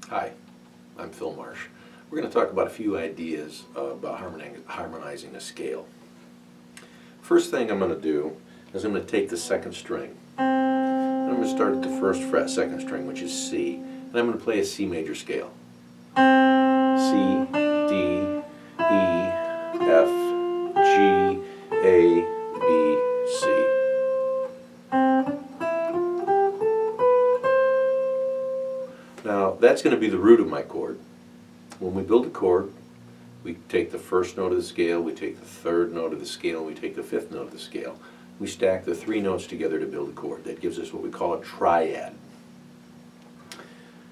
Hi, I'm Phil Marsh. We're going to talk about a few ideas about harmonizing a scale. First thing I'm going to do is I'm going to take the second string. And I'm going to start at the first fret, second string, which is C. And I'm going to play a C major scale. C, D, E, F, G, A, B, C. Now that's going to be the root of my chord. When we build a chord, we take the first note of the scale, we take the third note of the scale, and we take the fifth note of the scale. We stack the three notes together to build a chord. That gives us what we call a triad.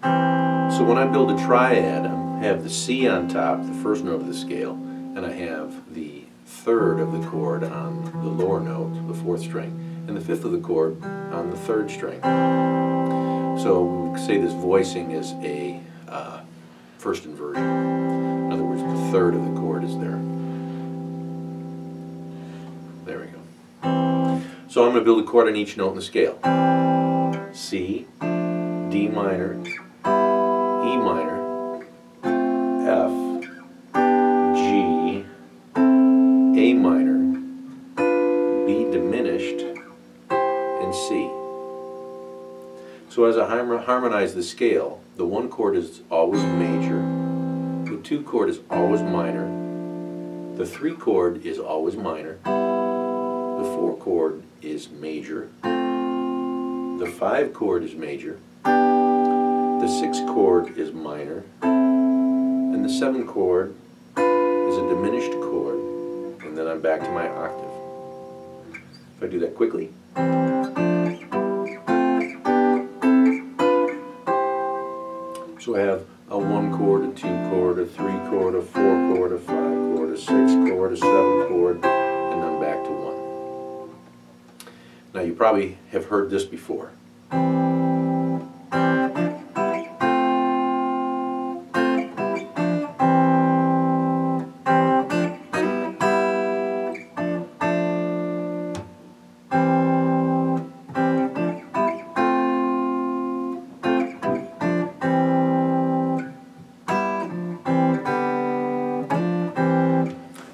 So when I build a triad, I have the C on top, the first note of the scale, and I have the third of the chord on the lower note, the fourth string, and the fifth of the chord on the third string. So we would say this voicing is a first inversion. In other words, the third of the chord is there. There we go. So I'm going to build a chord on each note in the scale. C, D minor, E minor, F, G, A minor, B diminished, and C. So as I harmonize the scale, the one chord is always major, the two chord is always minor, the three chord is always minor, the four chord is major, the five chord is major, the six chord is minor, and the seven chord is a diminished chord, and then I'm back to my octave. If I do that quickly. So I have a one chord, a two chord, a three chord, a four chord, a five chord, a six chord, a seven chord, and then back to one. Now you probably have heard this before.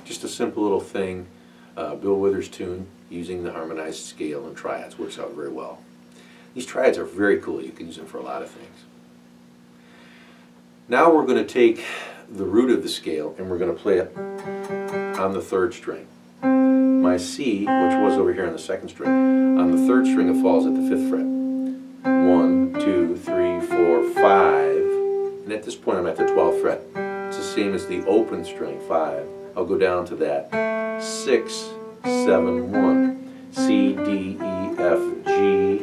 Just a simple little thing, Bill Withers' tune using the harmonized scale and triads works out very well. These triads are very cool. You can use them for a lot of things. Now we're going to take the root of the scale and we're going to play it on the third string. My C, which was over here on the second string, on the third string it falls at the fifth fret. 1, 2, 3, 4, 5, and at this point I'm at the 12th fret. It's the same as the open string, 5. I'll go down to that 6, 7, 1. C, D, E, F, G,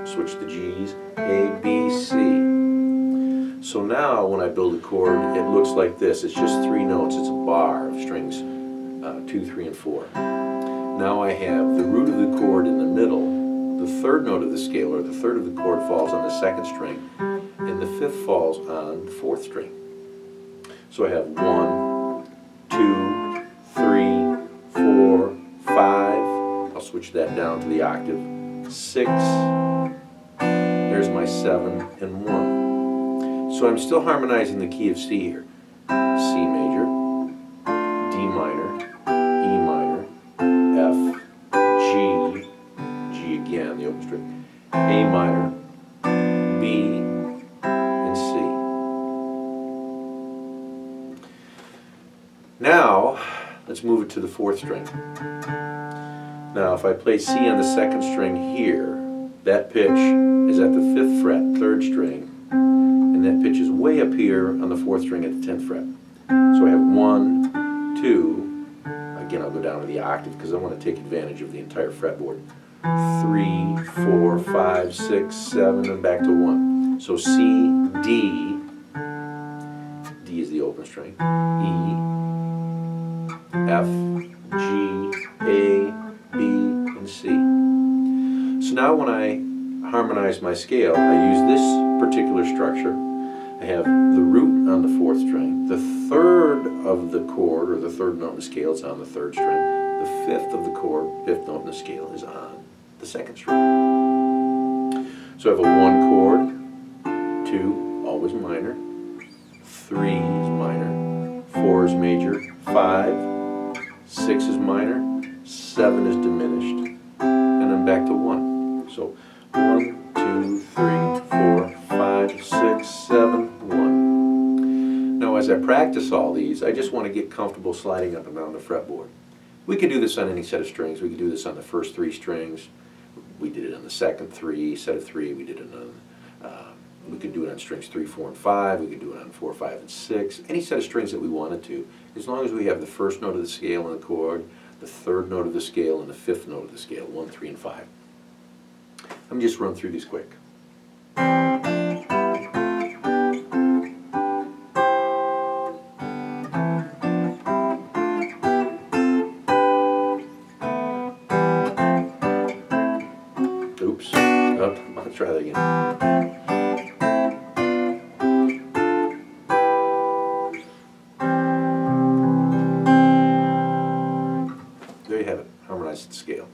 switch the G's, A, B, C. So now when I build a chord, it looks like this. It's just three notes. It's a bar of strings 2, 3, and 4. Now I have the root of the chord in the middle, the third note of the scale, or the third of the chord falls on the second string, and the fifth falls on the fourth string. So I have 1, 2, 3, 4, 5. I'll switch that down to the octave. 6. There's my 7 and 1. So I'm still harmonizing the key of C here. C major, D minor, E minor, F, G, G again, the open string, A minor, B, and C. Now, let's move it to the fourth string. Now, if I play C on the second string here, that pitch is at the fifth fret, third string, and that pitch is way up here on the fourth string at the 10th fret. So I have 1, 2, again I'll go down to the octave because I want to take advantage of the entire fretboard. 3, 4, 5, 6, 7, and back to 1. So C, D, D is the open string, E, F, G, A, B, and C. So now when I harmonize my scale, I use this particular structure. I have the root on the fourth string, the third of the chord, or the third note in the scale, is on the third string, the fifth of the chord, fifth note in the scale, is on the second string. So I have a 1 chord, 2, always minor, 3 is minor, 4 is major, 5, 6 is minor, 7 is diminished, and then back to 1. So 1, 2, 3, 4, 5, 6, 7, 1. Now as I practice all these, I just want to get comfortable sliding up and down the fretboard. We could do this on any set of strings. We could do this on the first 3 strings. We did it on the second 3, set of 3. We did it on, we could do it on strings 3, 4, and 5. We could do it on 4, 5, and 6. Any set of strings that we wanted to, as long as we have the first note of the scale in the chord, the third note of the scale, and the fifth note of the scale, 1, 3, and 5. Let me just run through these quick. Oops. Oh, let's try that again. There you have it, harmonized scale.